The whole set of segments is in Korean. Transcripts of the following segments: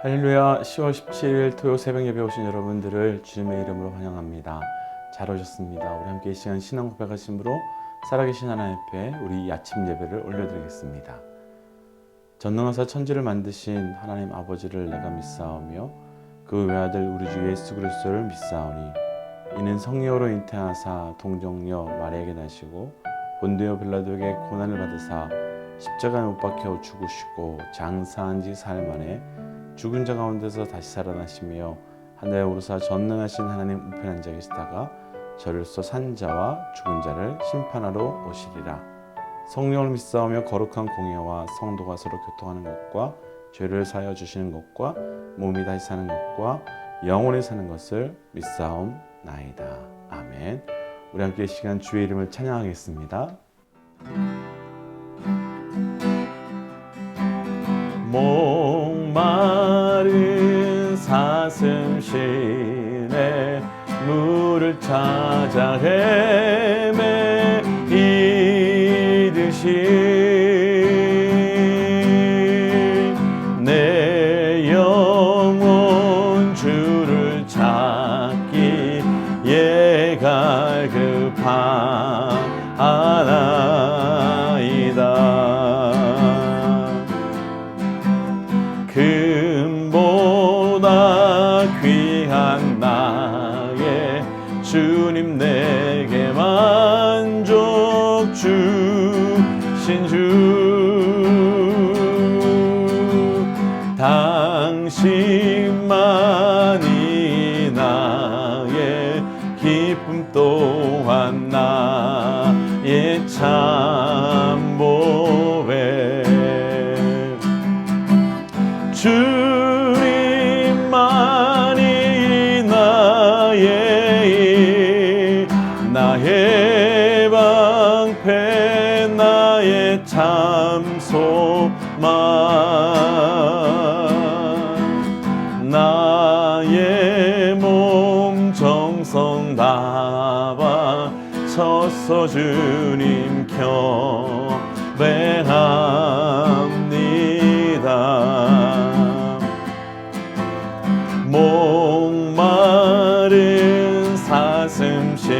할렐루야. 10월 17일 토요 새벽 예배 오신 여러분들을 주님의 이름으로 환영합니다. 잘 오셨습니다. 우리 함께 이 시간 신앙 고백하심으로 살아계신 하나님 앞에 우리 아침 예배를 올려드리겠습니다. 전능하사 천지를 만드신 하나님 아버지를 내가 믿사오며 그 외아들 우리 주 예수 그리스도를 믿사오니 이는 성령으로 잉태하사 동정녀 마리아에게 나시고 본디오 빌라도에게 고난을 받으사 십자가에 못 박혀 죽으시고 장사한 지 사흘 만에 죽은 자 가운데서 다시 살아나시며 하늘에 오르사 전능하신 하나님 우편에 앉아 계시다가 저리로서 산 자와 죽은 자를 심판하러 오시리라. 성령을 믿사오며 거룩한 공예와 성도가 서로 교통하는 것과 죄를 사하여 주시는 것과 몸이 다시 사는 것과 영원히 사는 것을 믿사옵나이다. 아멘. 우리 함께 이 시간 주의 이름을 찬양하겠습니다. 목마른 사슴신에 물을 찾아 헤매이듯이 내 영혼 주를 찾기에 갈급하나이다. 금보다 귀한 나의 주님 내게 만족 주신 주 당신만이 나의 기쁨 또한 나의 참보배 주님만이 나의 방패 나의 참 소망 나의 몸 정성 다 바쳐서 주님 경배합니다. 목마른 사슴신에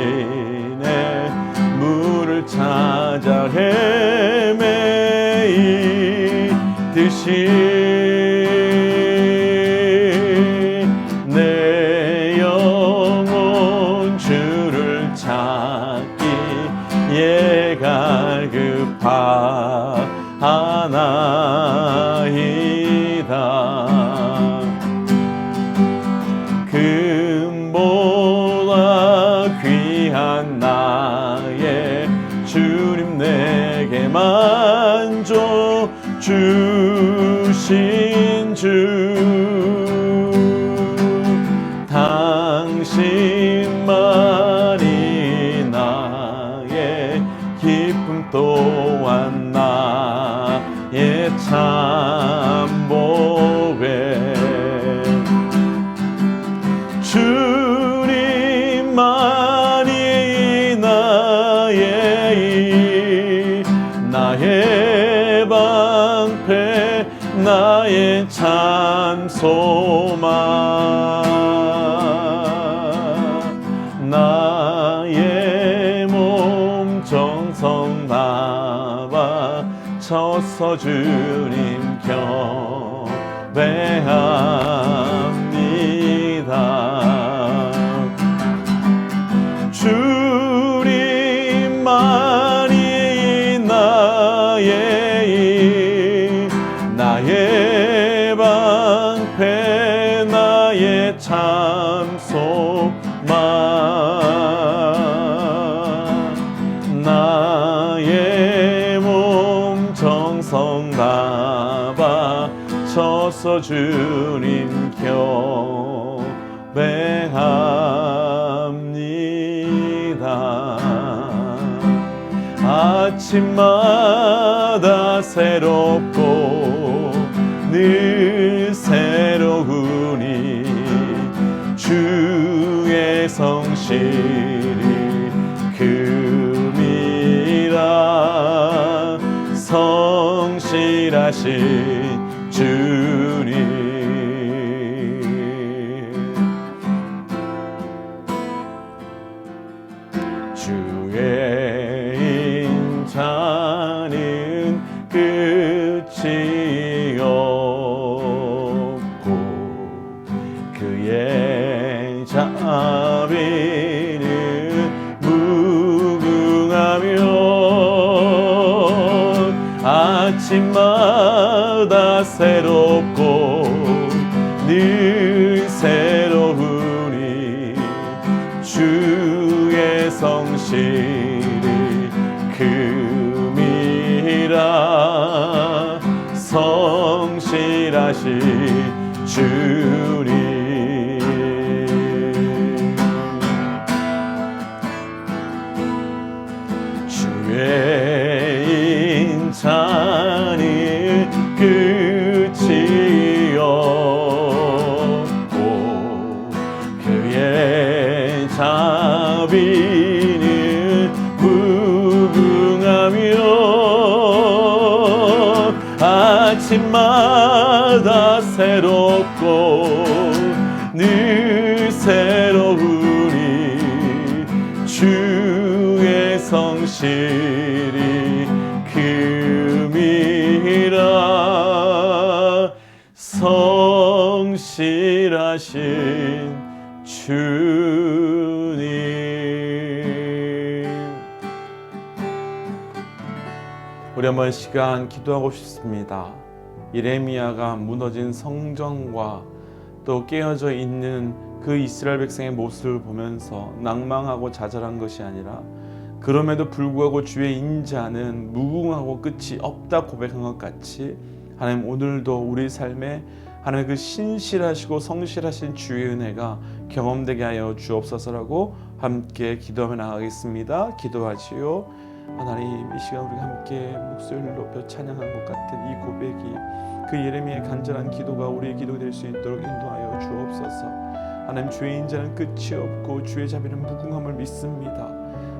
물을 찾아 헤매이듯이 내 영혼 주를 찾기에 갈급하나이다. 금보다 귀한 나의 주님 내게 만족 주신 주 당신만이 나의 기쁨 또한 나의 참보배 주님만이 나의 방패 나의 참 소망 나의 몸 정성 다 바쳐서 주님 경배합니다. 주님만이 나의 방패 나의 참 소망 나의 몸 정성 다 바쳐서 주님 경배합니다. 아침마다 새롭고 늘 새로우니 주의 성실이 금이라 성실하신 주님 끝이 없고 그의 자비는 무궁하며 아침마다 새롭고 늘 새로우니 주의 성실이 금이라 성실하신 주님 주의 인자는 끝이 없고 그의 자비는 무궁하며 아침마다 새롭고 늘 새로우니 주의 성실이 금이라 성실하신 주님. 우리 한번 시간 기도하고 싶습니다. 예레미야가 무너진 성전과 또 깨어져 있는 그 이스라엘 백성의 모습을 보면서 낭망하고 좌절한 것이 아니라 그럼에도 불구하고 주의 인자는 무궁하고 끝이 없다 고백한 것 같이 하나님 오늘도 우리 삶에 하나님 그 신실하시고 성실하신 주의 은혜가 경험되게 하여 주옵소서라고 함께 기도하며 나가겠습니다. 기도하지요. 하나님 이 시간 우리가 함께 목소리를 높여 찬양한 것 같은 이 고백이 그 예레미야의 간절한 기도가 우리의 기도가 될 수 있도록 인도하여 주옵소서. 하나님 주의 인자는 끝이 없고 주의 자비는 무궁함을 믿습니다.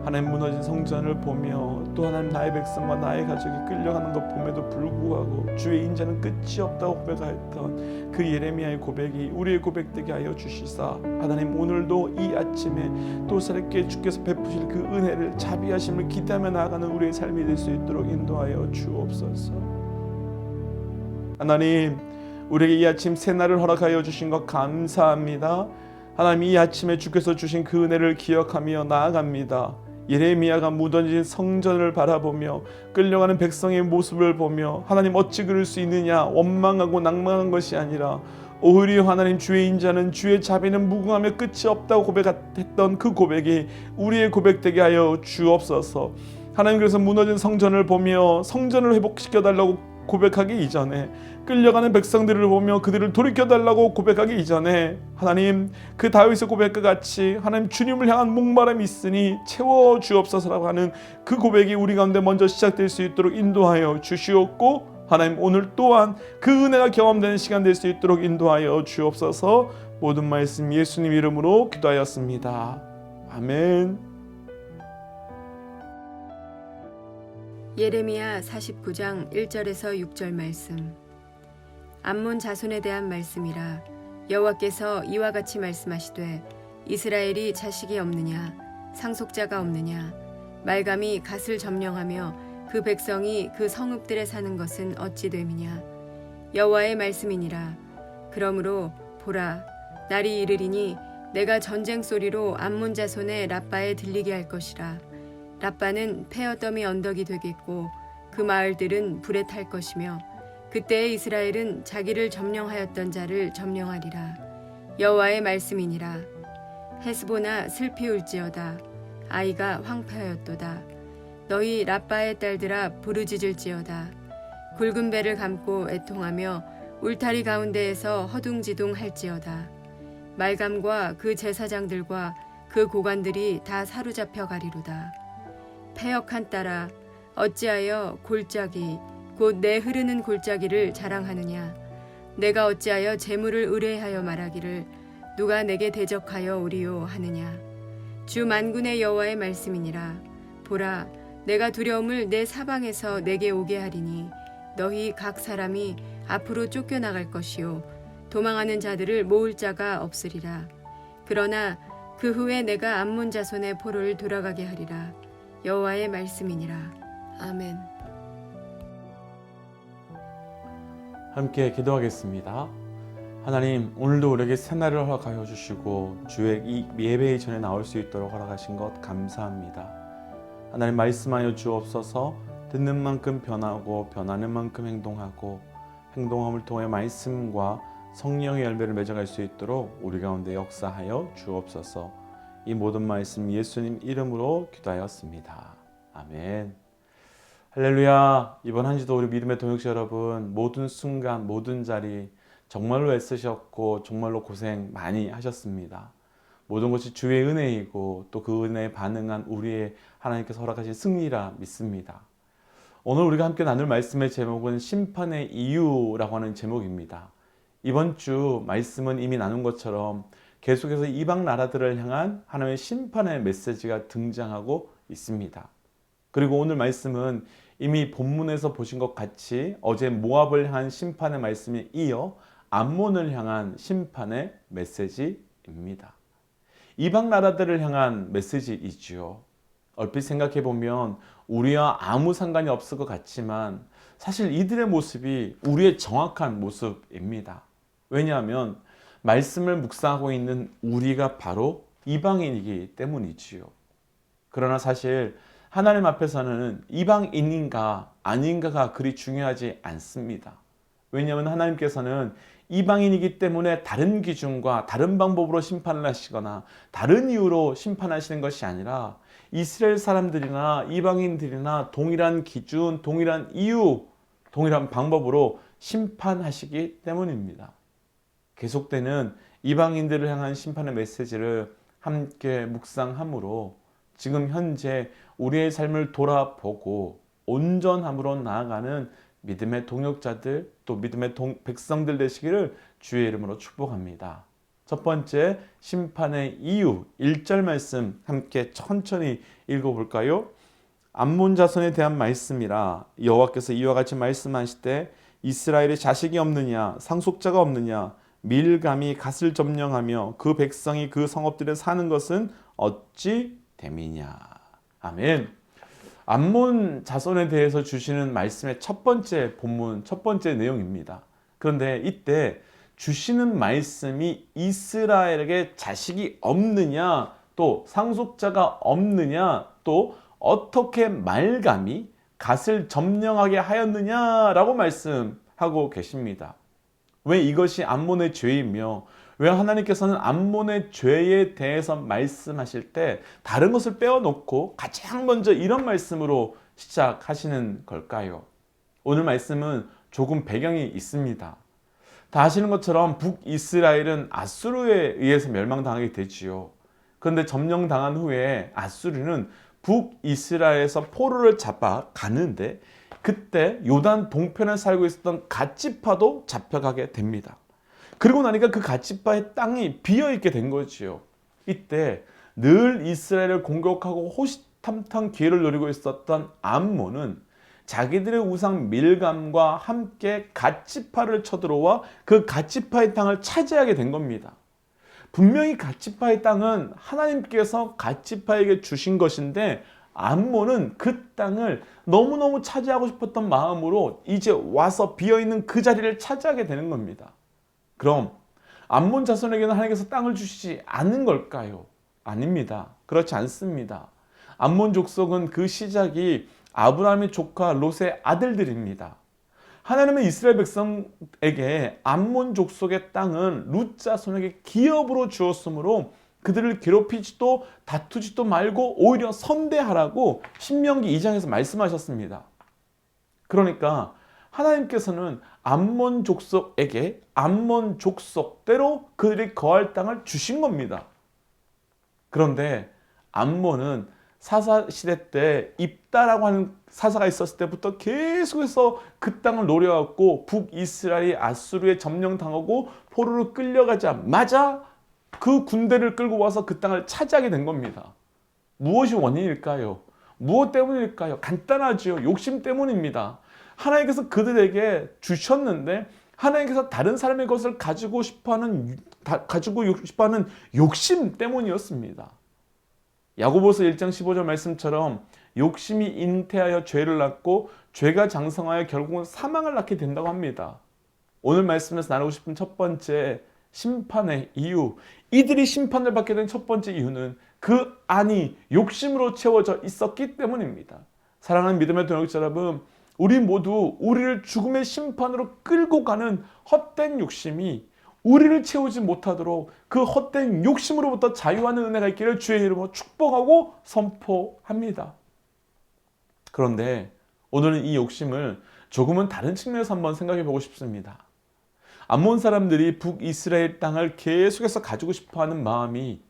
하나님 무너진 성전을 보며 또 하나님 나의 백성과 나의 가족이 끌려가는 것 봄에도 불구하고 주의 인자는 끝이 없다고 고백하였던 그 예레미야의 고백이 우리의 고백되게 하여 주시사 하나님 오늘도 이 아침에 또 새롭게 주께서 베푸실 그 은혜를 자비하심을 기대하며 나아가는 우리의 삶이 될 수 있도록 인도하여 주옵소서. 하나님 우리에게 이 아침 새날을 허락하여 주신 것 감사합니다. 하나님 이 아침에 주께서 주신 그 은혜를 기억하며 나아갑니다. 예레미야가 무너진 성전을 바라보며 끌려가는 백성의 모습을 보며 하나님 어찌 그럴 수 있느냐 원망하고 낭망한 것이 아니라 오히려 하나님 주의 인자는 주의 자비는 무궁하며 끝이 없다고 고백했던 그 고백이 우리의 고백되게 하여 주옵소서. 하나님 그래서 무너진 성전을 보며 성전을 회복시켜달라고 고백하기 이전에 끌려가는 백성들을 보며 그들을 돌이켜달라고 고백하기 이전에 하나님 그 다윗의 고백과 같이 하나님 주님을 향한 목마름이 있으니 채워주옵소서라고 하는 그 고백이 우리 가운데 먼저 시작될 수 있도록 인도하여 주시옵고 하나님 오늘 또한 그 은혜가 경험되는 시간 될 수 있도록 인도하여 주옵소서. 모든 말씀 예수님 이름으로 기도하였습니다. 아멘. 예레미야 49장 1절에서 6절 말씀. 암몬 자손에 대한 말씀이라. 여호와께서 이와 같이 말씀하시되 이스라엘이 자식이 없느냐 상속자가 없느냐 말감이 갓을 점령하며 그 백성이 그 성읍들에 사는 것은 어찌 됨이냐 여호와의 말씀이니라. 그러므로 보라 날이 이르리니 내가 전쟁 소리로 암몬 자손의 라빠에 들리게 할 것이라. 라빠는 페어더미 언덕이 되겠고 그 마을들은 불에 탈 것이며 그때에 이스라엘은 자기를 점령하였던 자를 점령하리라. 여호와의 말씀이니라. 헤스보나 슬피 울지어다. 아이가 황폐하였도다. 너희 라빠의 딸들아 부르짖을지어다. 굵은 배를 감고 애통하며 울타리 가운데에서 허둥지둥 할지어다. 말감과 그 제사장들과 그 고관들이 다 사로잡혀 가리로다. 패역한 딸아 어찌하여 골짜기 곧 내 흐르는 골짜기를 자랑하느냐. 내가 어찌하여 재물을 의뢰하여 말하기를 누가 내게 대적하여 오리요 하느냐. 주 만군의 여호와의 말씀이니라. 보라 내가 두려움을 내 사방에서 내게 오게 하리니 너희 각 사람이 앞으로 쫓겨나갈 것이요 도망하는 자들을 모을 자가 없으리라. 그러나 그 후에 내가 암몬 자손의 포로를 돌아가게 하리라. 여호와의 말씀이니라. 아멘. 1 여호와의 말씀이니라. 아멘. 함께 기도하겠습니다. 하나님, 오늘도 우리에게 새날을 허락하여 주시고 주의 이 예배의 전에 나올 수 있도록 허락하신 것 감사합니다. 하나님, 말씀하여 주옵소서. 듣는 만큼 변하고 변하는 만큼 행동하고 행동함을 통해 말씀과 성령의 열매를 맺어갈 수 있도록 우리 가운데 역사하여 주옵소서. 이 모든 말씀 예수님 이름으로 기도하였습니다. 아멘. 할렐루야. 이번 한 주도 우리 믿음의 동역자 여러분, 모든 순간 모든 자리 정말로 애쓰셨고 정말로 고생 많이 하셨습니다. 모든 것이 주의 은혜이고 또 그 은혜에 반응한 우리의 하나님께서 허락하신 승리라 믿습니다. 오늘 우리가 함께 나눌 말씀의 제목은 심판의 이유라고 하는 제목입니다. 이번 주 말씀은 이미 나눈 것처럼 계속해서 이방 나라들을 향한 하나님의 심판의 메시지가 등장하고 있습니다. 그리고 오늘 말씀은 이미 본문에서 보신 것 같이 어제 모압을 향한 심판의 말씀에 이어 암몬을 향한 심판의 메시지입니다. 이방 나라들을 향한 메시지이지요. 얼핏 생각해 보면 우리와 아무 상관이 없을 것 같지만 사실 이들의 모습이 우리의 정확한 모습입니다. 왜냐하면 말씀을 묵상하고 있는 우리가 바로 이방인이기 때문이지요. 그러나 사실 하나님 앞에서는 이방인인가 아닌가가 그리 중요하지 않습니다. 왜냐하면 하나님께서는 이방인이기 때문에 다른 기준과 다른 방법으로 심판을 하시거나 다른 이유로 심판하시는 것이 아니라 이스라엘 사람들이나 이방인들이나 동일한 기준, 동일한 이유, 동일한 방법으로 심판하시기 때문입니다. 계속되는 이방인들을 향한 심판의 메시지를 함께 묵상함으로 지금 현재 우리의 삶을 돌아보고 온전함으로 나아가는 믿음의 동역자들 또 믿음의 백성들 되시기를 주의 이름으로 축복합니다. 첫 번째, 심판의 이유 1절 말씀 함께 천천히 읽어볼까요? 암몬 자손에 대한 말씀이라 여호와께서 이와 같이 말씀하시되 이스라엘에 자식이 없느냐 상속자가 없느냐 밀감이 갓을 점령하며 그 백성이 그 성읍들에 사는 것은 어찌 됨이냐. 아멘. 암몬 자손에 대해서 주시는 말씀의 첫 번째 본문, 첫 번째 내용입니다. 그런데 이때 주시는 말씀이 이스라엘에게 자식이 없느냐, 또 상속자가 없느냐, 또 어떻게 말감이 갓을 점령하게 하였느냐라고 말씀하고 계십니다. 왜 이것이 암몬의 죄이며 왜 하나님께서는 암몬의 죄에 대해서 말씀하실 때 다른 것을 빼어놓고 가장 먼저 이런 말씀으로 시작하시는 걸까요? 오늘 말씀은 조금 배경이 있습니다. 다 아시는 것처럼 북이스라엘은 아수르에 의해서 멸망당하게 되지요. 그런데 점령당한 후에 아수르는 북이스라엘에서 포로를 잡아 가는데 그때 요단 동편에 살고 있었던 갓지파도 잡혀가게 됩니다. 그러고 나니까 그 갓지파의 땅이 비어있게 된 거지요. 이때 늘 이스라엘을 공격하고 호시탐탐 기회를 노리고 있었던 암몬은 자기들의 우상 밀감과 함께 갓지파를 쳐들어와 그 갓지파의 땅을 차지하게 된 겁니다. 분명히 갓지파의 땅은 하나님께서 갓지파에게 주신 것인데 암몬은 그 땅을 너무너무 차지하고 싶었던 마음으로 이제 와서 비어있는 그 자리를 차지하게 되는 겁니다. 그럼 암몬 자손에게는 하나님께서 땅을 주시지 않은 걸까요? 아닙니다. 그렇지 않습니다. 암몬 족속은 그 시작이 아브라함의 조카 롯의 아들들입니다. 하나님은 이스라엘 백성에게 암몬 족속의 땅은 룻 자손에게 기업으로 주었으므로 그들을 괴롭히지도 다투지도 말고 오히려 선대하라고 신명기 2장에서 말씀하셨습니다. 그러니까 하나님께서는 암몬 족속에게 암몬 족속대로 그들이 거할 땅을 주신 겁니다. 그런데 암몬은 사사시대 때 입다라고 하는 사사가 있었을 때부터 계속해서 그 땅을 노려왔고 북이스라엘이 아수르에 점령당하고 포로로 끌려가자마자 그 군대를 끌고 와서 그 땅을 차지하게 된 겁니다. 무엇이 원인일까요? 무엇 때문일까요? 간단하죠. 욕심 때문입니다. 하나님께서 그들에게 주셨는데 하나님께서 다른 사람의 것을 가지고 싶어하는 욕심 때문이었습니다. 야고보서 1장 15절 말씀처럼 욕심이 잉태하여 죄를 낳고 죄가 장성하여 결국은 사망을 낳게 된다고 합니다. 오늘 말씀에서 나누고 싶은 첫 번째 심판의 이유, 이들이 심판을 받게 된 첫 번째 이유는 그 안이 욕심으로 채워져 있었기 때문입니다. 사랑하는 믿음의 동역자 여러분, 우리 모두 우리를 죽음의 심판으로 끌고 가는 헛된 욕심이 우리를 채우지 못하도록 그 헛된 욕심으로부터 자유하는 은혜가 있기를 주의 이름으로 축복하고 선포합니다. 그런데 오늘은 이 욕심을 조금은 다른 측면에서 한번 생각해 보고 싶습니다. 암몬 사람들이 북이스라엘 땅을 계속해서 가지고 싶어하는 마음이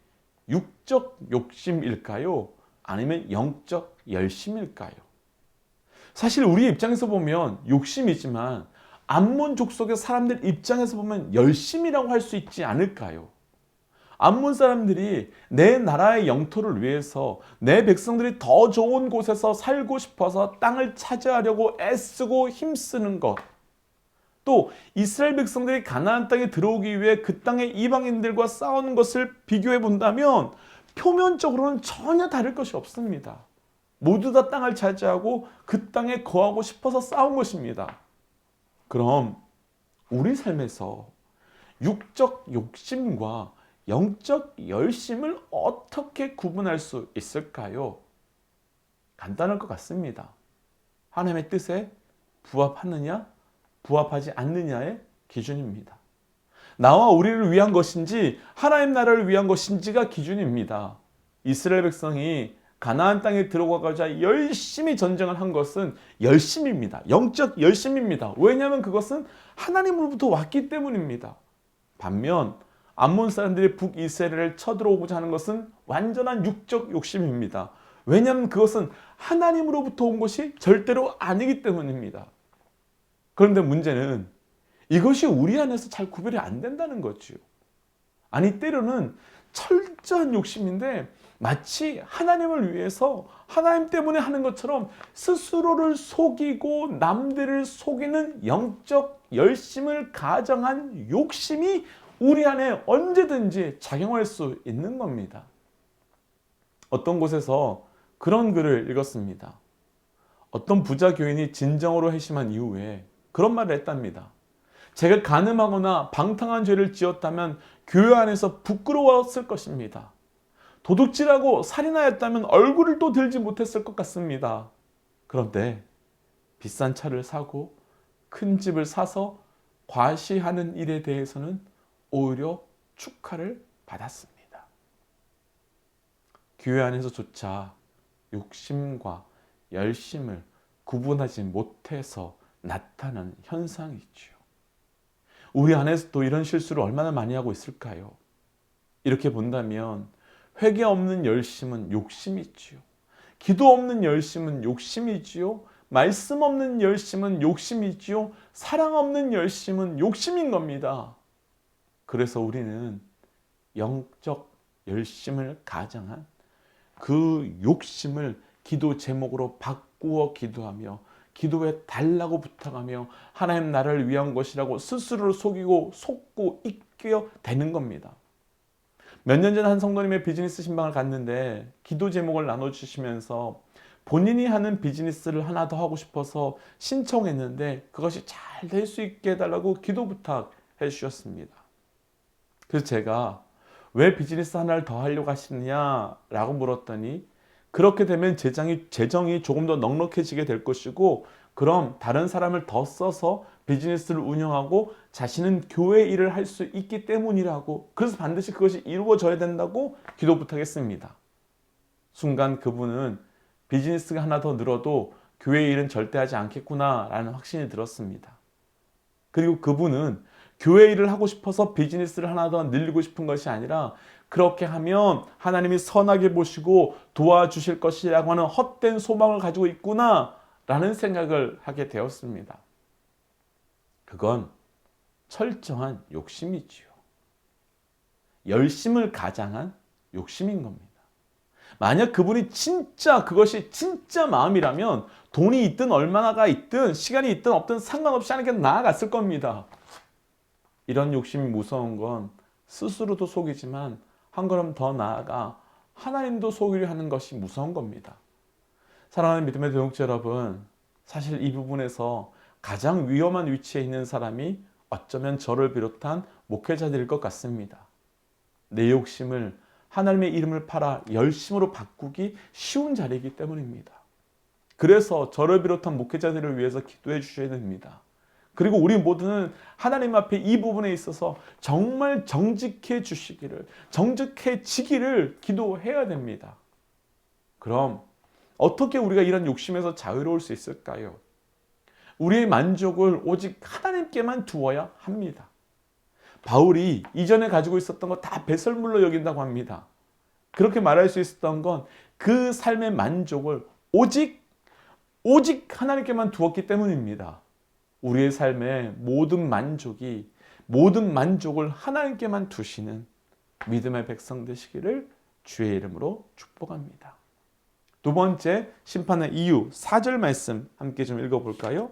육적 욕심일까요? 아니면 영적 열심일까요? 사실 우리 입장에서 보면 욕심이지만 암몬 족속의 사람들 입장에서 보면 열심이라고 할 수 있지 않을까요? 암몬 사람들이 내 나라의 영토를 위해서 내 백성들이 더 좋은 곳에서 살고 싶어서 땅을 차지하려고 애쓰고 힘쓰는 것, 또 이스라엘 백성들이 가나안 땅에 들어오기 위해 그 땅의 이방인들과 싸우는 것을 비교해 본다면 표면적으로는 전혀 다를 것이 없습니다. 모두 다 땅을 차지하고 그 땅에 거하고 싶어서 싸운 것입니다. 그럼 우리 삶에서 육적 욕심과 영적 열심을 어떻게 구분할 수 있을까요? 간단할 것 같습니다. 하나님의 뜻에 부합하느냐, 부합하지 않느냐의 기준입니다. 나와 우리를 위한 것인지 하나님 나라를 위한 것인지가 기준입니다. 이스라엘 백성이 가나안 땅에 들어가고자 열심히 전쟁을 한 것은 열심입니다. 영적 열심입니다. 왜냐하면 그것은 하나님으로부터 왔기 때문입니다. 반면 암몬 사람들이 북이스라엘을 쳐들어오고자 하는 것은 완전한 육적 욕심입니다. 왜냐하면 그것은 하나님으로부터 온 것이 절대로 아니기 때문입니다. 그런데 문제는 이것이 우리 안에서 잘 구별이 안 된다는 거죠. 아니, 때로는 철저한 욕심인데 마치 하나님을 위해서 하나님 때문에 하는 것처럼 스스로를 속이고 남들을 속이는 영적 열심을 가정한 욕심이 우리 안에 언제든지 작용할 수 있는 겁니다. 어떤 곳에서 그런 글을 읽었습니다. 어떤 부자 교인이 진정으로 회심한 이후에 그런 말을 했답니다. 제가 간음하거나 방탕한 죄를 지었다면 교회 안에서 부끄러웠을 것입니다. 도둑질하고 살인하였다면 얼굴을 또 들지 못했을 것 같습니다. 그런데 비싼 차를 사고 큰 집을 사서 과시하는 일에 대해서는 오히려 축하를 받았습니다. 교회 안에서조차 욕심과 열심을 구분하지 못해서 나타나는 현상이죠. 우리 안에서도 이런 실수를 얼마나 많이 하고 있을까요? 이렇게 본다면 회개 없는 열심은 욕심이지요. 기도 없는 열심은 욕심이지요. 말씀 없는 열심은 욕심이지요. 사랑 없는 열심은 욕심인 겁니다. 그래서 우리는 영적 열심을 가장한 그 욕심을 기도 제목으로 바꾸어 기도하며 기도해 달라고 부탁하며 하나님 나라를 위한 것이라고 스스로를 속고 있게 되는 겁니다. 몇 년 전 한 성도님의 비즈니스 신방을 갔는데 기도 제목을 나눠주시면서 본인이 하는 비즈니스를 하나 더 하고 싶어서 신청했는데 그것이 잘 될 수 있게 해달라고 기도 부탁해 주셨습니다. 그래서 제가 왜 비즈니스 하나를 더 하려고 하시느냐라고 물었더니 그렇게 되면 재정이 조금 더 넉넉해지게 될 것이고 그럼 다른 사람을 더 써서 비즈니스를 운영하고 자신은 교회 일을 할 수 있기 때문이라고, 그래서 반드시 그것이 이루어져야 된다고 기도 부탁했습니다. 순간 그분은 비즈니스가 하나 더 늘어도 교회 일은 절대 하지 않겠구나라는 확신이 들었습니다. 그리고 그분은 교회 일을 하고 싶어서 비즈니스를 하나 더 늘리고 싶은 것이 아니라 그렇게 하면 하나님이 선하게 보시고 도와주실 것이라고 하는 헛된 소망을 가지고 있구나라는 생각을 하게 되었습니다. 그건 철저한 욕심이지요. 열심을 가장한 욕심인 겁니다. 만약 그분이 그것이 진짜 마음이라면 돈이 있든 얼마나가 있든 시간이 있든 없든 상관없이 하는 게 나아갔을 겁니다. 이런 욕심이 무서운 건 스스로도 속이지만 한 걸음 더 나아가 하나님도 속이려 하는 것이 무서운 겁니다. 사랑하는 믿음의 동역자 여러분, 사실 이 부분에서 가장 위험한 위치에 있는 사람이 어쩌면 저를 비롯한 목회자들일 것 같습니다. 내 욕심을 하나님의 이름을 팔아 열심으로 바꾸기 쉬운 자리이기 때문입니다. 그래서 저를 비롯한 목회자들을 위해서 기도해 주셔야 됩니다. 그리고 우리 모두는 하나님 앞에 이 부분에 있어서 정말 정직해 주시기를, 정직해지기를 기도해야 됩니다. 그럼 어떻게 우리가 이런 욕심에서 자유로울 수 있을까요? 우리의 만족을 오직 하나님께만 두어야 합니다. 바울이 이전에 가지고 있었던 거 다 배설물로 여긴다고 합니다. 그렇게 말할 수 있었던 건 그 삶의 만족을 오직 하나님께만 두었기 때문입니다. 우리의 삶의 모든 만족을 하나님께만 두시는 믿음의 백성 되시기를 주의 이름으로 축복합니다. 두 번째, 심판의 이유 4절 말씀 함께 좀 읽어볼까요?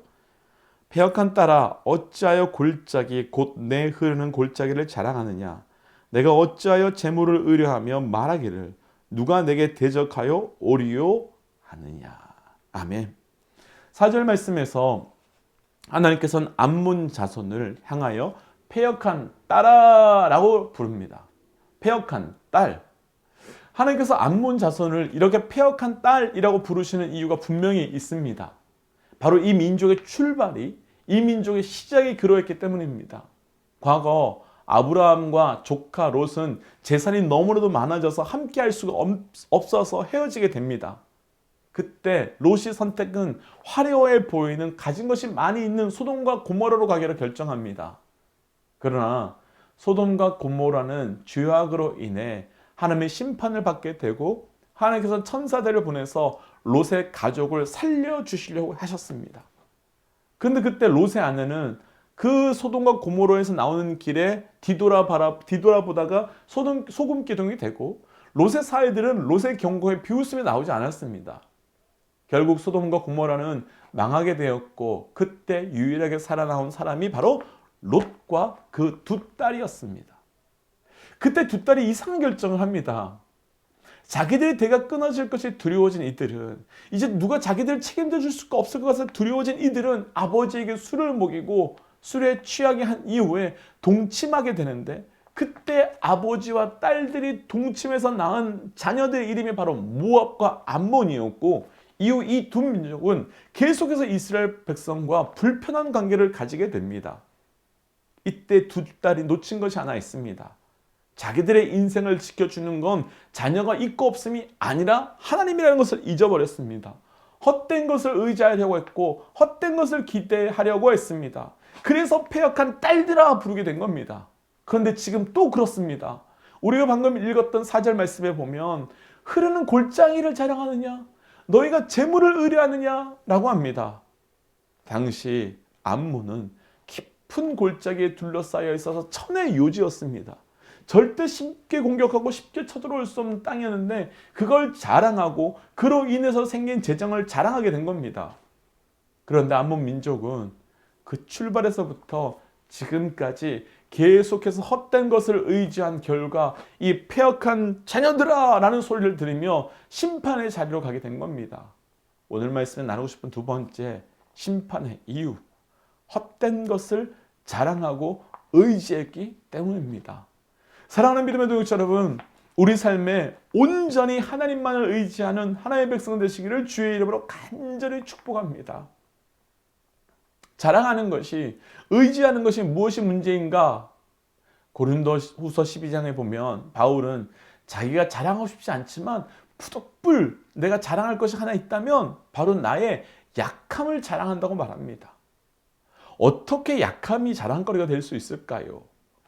패역한 딸아 어찌하여 골짜기 곧 내 흐르는 골짜기를 자랑하느냐? 내가 어찌하여 재물을 의뢰하며 말하기를 누가 내게 대적하여 오리요 하느냐? 아멘. 4절 말씀에서 하나님께서는 암몬 자손을 향하여 패역한 딸아라고 부릅니다. 패역한 딸. 하나님께서 암몬 자손을 이렇게 패역한 딸이라고 부르시는 이유가 분명히 있습니다. 바로 이 민족의 출발이, 이 민족의 시작이 그러했기 때문입니다. 과거 아브라함과 조카 롯은 재산이 너무나도 많아져서 함께 할 수가 없어서 헤어지게 됩니다. 그때 롯이 선택은 화려해 보이는 가진 것이 많이 있는 소돔과 고모라로 가기로 결정합니다. 그러나 소돔과 고모라는 죄악으로 인해 하나님의 심판을 받게 되고 하나님께서 천사들을 보내서 롯의 가족을 살려주시려고 하셨습니다. 그런데 그때 롯의 아내는 그 소돔과 고모라에서 나오는 길에 뒤돌아보다가 소금 기둥이 되고 롯의 사이들은 롯의 경고에 비웃음이 나오지 않았습니다. 결국 소돔과 고모라는 망하게 되었고 그때 유일하게 살아나온 사람이 바로 롯과 그 두 딸이었습니다. 그때 두 딸이 이상한 결정을 합니다. 자기들의 대가 끊어질 것이 두려워진 이들은, 이제 누가 자기들을 책임져 줄 수가 없을 것 같아서 두려워진 이들은 아버지에게 술을 먹이고 술에 취하게 한 이후에 동침하게 되는데, 그때 아버지와 딸들이 동침해서 낳은 자녀들의 이름이 바로 모압과 암몬이었고, 이후 이 두 민족은 계속해서 이스라엘 백성과 불편한 관계를 가지게 됩니다. 이때 두 딸이 놓친 것이 하나 있습니다. 자기들의 인생을 지켜주는 건 자녀가 있고 없음이 아니라 하나님이라는 것을 잊어버렸습니다. 헛된 것을 의지하려고 했고 헛된 것을 기대하려고 했습니다. 그래서 패역한 딸들아 부르게 된 겁니다. 그런데 지금 또 그렇습니다. 우리가 방금 읽었던 4절 말씀에 보면 흐르는 골짜기를 자랑하느냐? 너희가 재물을 의뢰하느냐? 라고 합니다. 당시 암몬은 깊은 골짜기에 둘러싸여 있어서 천의 요지였습니다. 절대 쉽게 공격하고 쉽게 쳐들어올 수 없는 땅이었는데 그걸 자랑하고 그로 인해서 생긴 재정을 자랑하게 된 겁니다. 그런데 암몬 민족은 그 출발에서부터 지금까지 계속해서 헛된 것을 의지한 결과 이 패역한 자녀들아 라는 소리를 들으며 심판의 자리로 가게 된 겁니다. 오늘 말씀에 나누고 싶은 두 번째 심판의 이유, 헛된 것을 자랑하고 의지했기 때문입니다. 사랑하는 믿음의 동역자 여러분, 우리 삶에 온전히 하나님만을 의지하는 하나님의 백성 되시기를 주의 이름으로 간절히 축복합니다. 자랑하는 것이, 의지하는 것이 무엇이 문제인가? 고린도후서 12장에 보면 바울은 자기가 자랑하고 싶지 않지만 푸득불 내가 자랑할 것이 하나 있다면 바로 나의 약함을 자랑한다고 말합니다. 어떻게 약함이 자랑거리가 될 수 있을까요?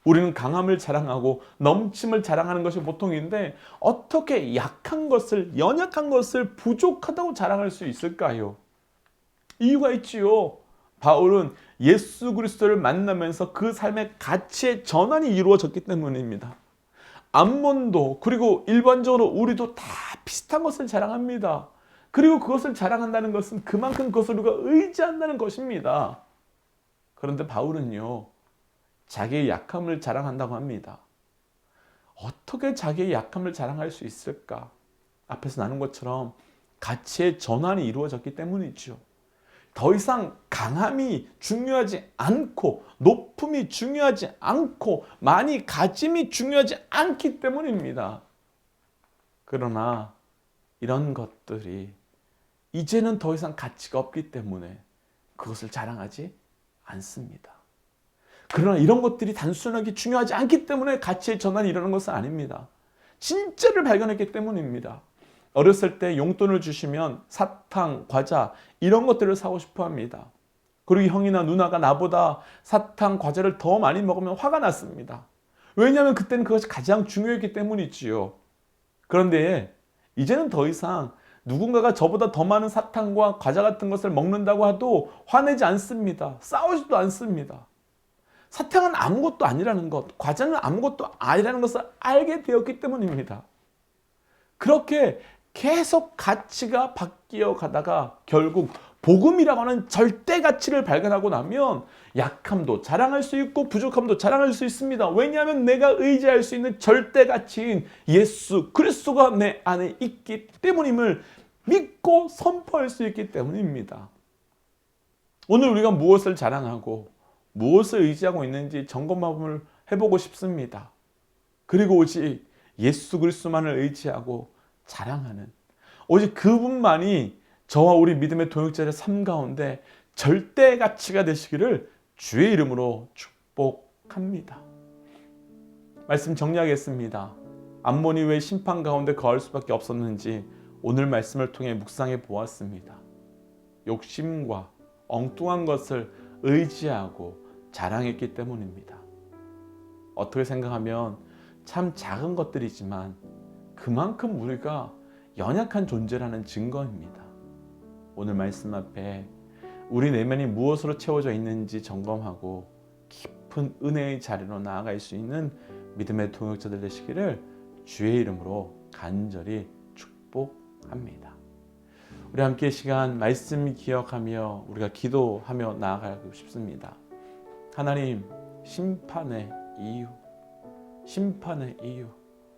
우리는 강함을 자랑하고 넘침을 자랑하는 것이 보통인데 어떻게 약한 것을, 연약한 것을 부족하다고 자랑할 수 있을까요? 이유가 있지요. 바울은 예수 그리스도를 만나면서 그 삶의 가치의 전환이 이루어졌기 때문입니다. 암몬도 그리고 일반적으로 우리도 다 비슷한 것을 자랑합니다. 그리고 그것을 자랑한다는 것은 그만큼 그것을 우리가 의지한다는 것입니다. 그런데 바울은요, 자기의 약함을 자랑한다고 합니다. 어떻게 자기의 약함을 자랑할 수 있을까? 앞에서 나눈 것처럼 가치의 전환이 이루어졌기 때문이죠. 더 이상 강함이 중요하지 않고 높음이 중요하지 않고 많이 가짐이 중요하지 않기 때문입니다. 그러나 이런 것들이 이제는 더 이상 가치가 없기 때문에 그것을 자랑하지 않습니다. 그러나 이런 것들이 단순하게 중요하지 않기 때문에 가치의 전환이 일어나는 것은 아닙니다. 진짜를 발견했기 때문입니다. 어렸을 때 용돈을 주시면 사탕, 과자 이런 것들을 사고 싶어 합니다. 그리고 형이나 누나가 나보다 사탕, 과자를 더 많이 먹으면 화가 났습니다. 왜냐하면 그때는 그것이 가장 중요했기 때문이지요. 그런데 이제는 더 이상 누군가가 저보다 더 많은 사탕과 과자 같은 것을 먹는다고 해도 화내지 않습니다. 싸우지도 않습니다. 사탕은 아무것도 아니라는 것, 과자는 아무것도 아니라는 것을 알게 되었기 때문입니다. 그렇게 계속 가치가 바뀌어 가다가 결국 복음이라고 하는 절대 가치를 발견하고 나면 약함도 자랑할 수 있고 부족함도 자랑할 수 있습니다. 왜냐하면 내가 의지할 수 있는 절대 가치인 예수 그리스도가 내 안에 있기 때문임을 믿고 선포할 수 있기 때문입니다. 오늘 우리가 무엇을 자랑하고 무엇을 의지하고 있는지 점검을 해보고 싶습니다. 그리고 오직 예수 그리스도만을 의지하고 자랑하는 오직 그분만이 저와 우리 믿음의 동역자의 삶 가운데 절대 가치가 되시기를 주의 이름으로 축복합니다. 말씀 정리하겠습니다. 암몬이 왜 심판 가운데 거할 수밖에 없었는지 오늘 말씀을 통해 묵상해 보았습니다. 욕심과 엉뚱한 것을 의지하고 자랑했기 때문입니다. 어떻게 생각하면 참 작은 것들이지만 그만큼 우리가 연약한 존재라는 증거입니다. 오늘 말씀 앞에 우리 내면이 무엇으로 채워져 있는지 점검하고 깊은 은혜의 자리로 나아갈 수 있는 믿음의 동역자들 되시기를 주의 이름으로 간절히 축복합니다. 우리 함께 시간 말씀 기억하며 우리가 기도하며 나아가고 싶습니다. 하나님, 심판의 이유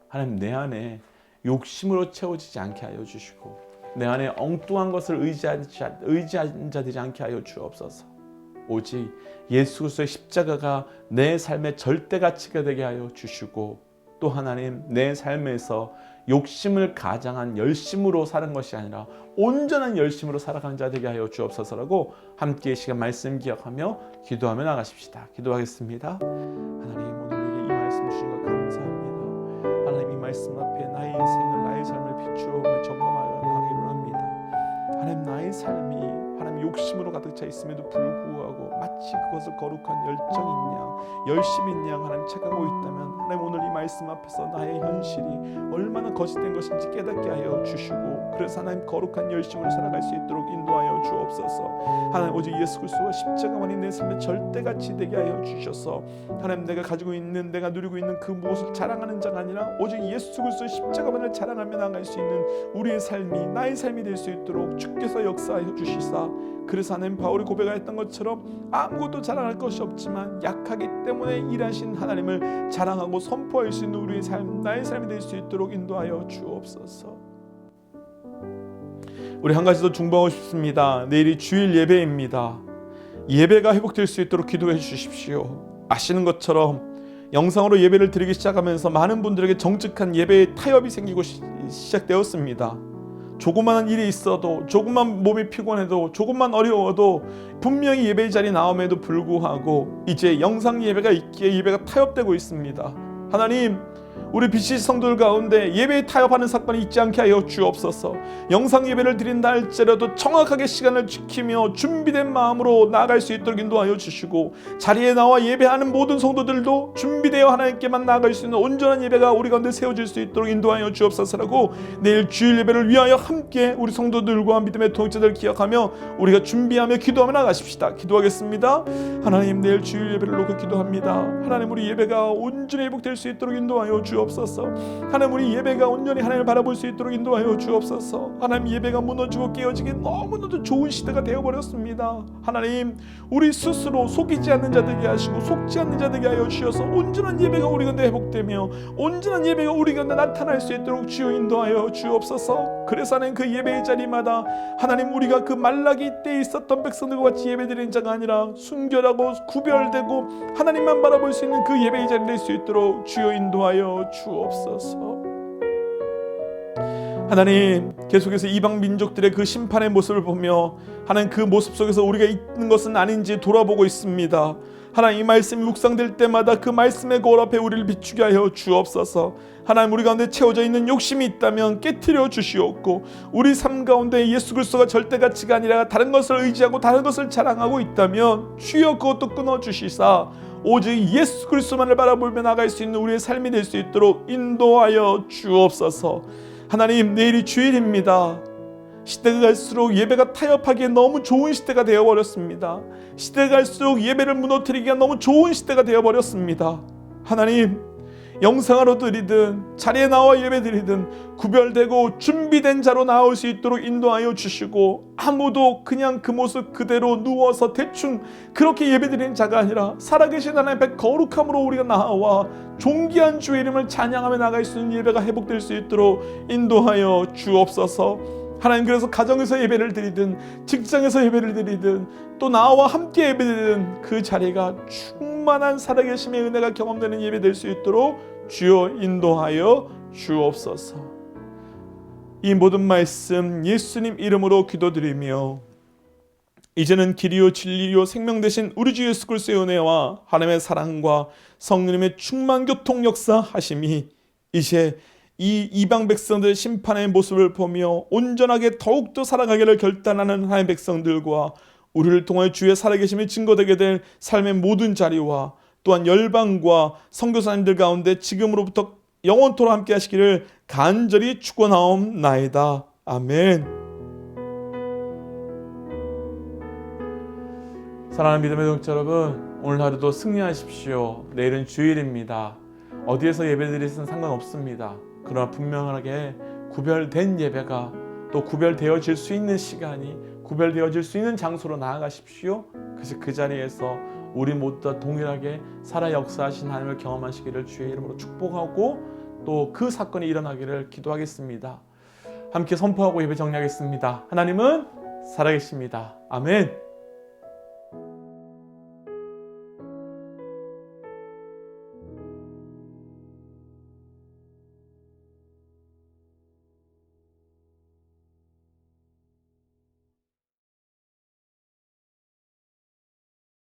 하나님, 내 안에 욕심으로 채워지지 않게 하여 주시고 내 안에 엉뚱한 것을 의지한 자 되지 않게 하여 주옵소서. 오직 예수 그리스도의 십자가가 내 삶의 절대 가치가 되게 하여 주시고 또 하나님, 내 삶에서 욕심을 가장한 열심으로 사는 것이 아니라 온전한 열심으로 살아가는 자 되게 하여 주옵소서라고 함께 이 시간 말씀 기억하며 기도하며 나가십시다. 기도하겠습니다. 하나님, 오늘 우리에게 이 말씀 주신 것 감사합니다. 하나님, 이 말씀 앞에 나의 인생을 나의 삶을 비추어 점검하여 나가기를 합니다. 하나님, 나의 삶이 하나님 욕심으로 가득 차 있음에도 불구하고 마치 그것을 거룩한 열정인 양 열심인 양 하나님 착하고 있다면 하나님, 오늘 이 말씀 앞에서 나의 현실이 얼마나 거짓된 것인지 깨닫게 하여 주시고 그래서 하나님 거룩한 열심으로 살아갈 수 있도록 인도하여 주옵소서. 하나님, 오직 예수 그리스도와 십자가만이 내 삶의 절대가치 되게 하여 주셔서 하나님, 내가 가지고 있는 내가 누리고 있는 그 무엇을 자랑하는 자가 아니라 오직 예수 그리스도의 십자가만을 자랑하며 나아갈 수 있는 우리의 삶이 나의 삶이 될 수 있도록 주께서 역사하여 주시사 그래서 하나님, 바울이 고백하였던 것처럼 아무것도 자랑할 것이 없지만 약하기 때문에 일하신 하나님을 자랑하고 선포할 수 있는 우리의 삶 나의 삶이 될 수 있도록 인도하여 주옵소서. 우리 한 가지 더 중보하고 싶습니다. 내일이 주일 예배입니다. 예배가 회복될 수 있도록 기도해 주십시오. 아시는 것처럼 영상으로 예배를 드리기 시작하면서 많은 분들에게 정직한 예배의 타협이 생기고 시작되었습니다. 조그마한 일이 있어도 조금만 몸이 피곤해도 조금만 어려워도 분명히 예배 자리에 나옴에도 불구하고 이제 영상 예배가 있기에 예배가 타협되고 있습니다. 하나님, 우리 BC 성도들 가운데 예배에 타협하는 사건이 있지 않게 하여 주옵소서. 영상 예배를 드린다 할지라도 정확하게 시간을 지키며 준비된 마음으로 나아갈 수 있도록 인도하여 주시고 자리에 나와 예배하는 모든 성도들도 준비되어 하나님께만 나아갈 수 있는 온전한 예배가 우리 가운데 세워질 수 있도록 인도하여 주옵소서라고 내일 주일 예배를 위하여 함께 우리 성도들과 믿음의 동역자들을 기억하며 우리가 준비하며 기도하며 나가십시다. 기도하겠습니다. 하나님, 내일 주일 예배를 놓고 기도합니다. 하나님, 우리 예배가 온전히 회복될 수 있도록 인도하여 주옵소서. 주옵소서. 하나님, 우리 예배가 온전히 하나님을 바라볼 수 있도록 인도하여 주옵소서. 하나님, 예배가 무너지고 깨어지기 너무나도 좋은 시대가 되어버렸습니다. 하나님, 우리 스스로 속이지 않는 자 되게 하시고 속지 않는 자 되게 하여 주셔서 온전한 예배가 우리 가운데 회복되며 온전한 예배가 우리 가운데 나타날 수 있도록 주여 인도하여 주옵소서. 그래서 하나님, 그 예배의 자리마다 하나님, 우리가 그 말라기 때에 있었던 백성들과 같이 예배드리는 자가 아니라 순결하고 구별되고 하나님만 바라볼 수 있는 그 예배의 자리 될 수 있도록 주여 인도하여 주옵소서. 하나님, 계속해서 이방 민족들의 그 심판의 모습을 보며 하나님, 그 모습 속에서 우리가 있는 것은 아닌지 돌아보고 있습니다. 하나님, 이 말씀이 묵상될 때마다 그 말씀의 거울 앞에 우리를 비추게 하여 주옵소서. 하나님, 우리 가운데 채워져 있는 욕심이 있다면 깨트려 주시옵고, 우리 삶 가운데 예수 그리스도가 절대 가치가 아니라 다른 것을 의지하고 다른 것을 자랑하고 있다면 주여 그것도 끊어주시사 오직 예수 그리스도만을 바라보며 나갈 수 있는 우리의 삶이 될 수 있도록 인도하여 주옵소서. 하나님, 내일이 주일입니다. 시대가 갈수록 예배가 타협하기에 너무 좋은 시대가 되어버렸습니다. 시대가 갈수록 예배를 무너뜨리기가 너무 좋은 시대가 되어버렸습니다. 하나님, 영상으로 드리든 자리에 나와 예배드리든 구별되고 준비된 자로 나올 수 있도록 인도하여 주시고, 아무도 그냥 그 모습 그대로 누워서 대충 그렇게 예배드리는 자가 아니라 살아계신 하나님 앞에 거룩함으로 우리가 나와 존귀한 주의 이름을 찬양하며 나갈 수 있는 예배가 회복될 수 있도록 인도하여 주옵소서. 하나님, 그래서 가정에서 예배를 드리든 직장에서 예배를 드리든 또 나와 함께 예배드리든 그 자리가 충만한 살아계심의 은혜가 경험되는 예배 될 수 있도록 주여 인도하여 주옵소서. 이 모든 말씀 예수님 이름으로 기도드리며, 이제는 길이요 진리요 생명 되신 우리 주 예수 그리스도의 은혜와 하나님의 사랑과 성령님의 충만 교통 역사하심이 이제 이 이방 백성들의 심판의 모습을 보며 온전하게 더욱더 살아가기를 결단하는 하나님의 백성들과 우리를 통하여 주의 살아계심이 증거되게 될 삶의 모든 자리와 또한 열방과 선교사님들 가운데 지금으로부터 영원토록 함께 하시기를 간절히 축원하옵나이다. 아멘. 사랑하는 믿음의 동역자 여러분, 오늘 하루도 승리하십시오. 내일은 주일입니다. 어디에서 예배드리든 상관없습니다. 그러나 분명하게 구별된 예배가 또 구별되어질 수 있는 시간이 구별되어질 수 있는 장소로 나아가십시오. 그래서 그 자리에서 우리 모두 다 동일하게 살아 역사하신 하나님을 경험하시기를 주의 이름으로 축복하고 또 그 사건이 일어나기를 기도하겠습니다. 함께 선포하고 예배 정리하겠습니다. 하나님은 살아계십니다. 아멘.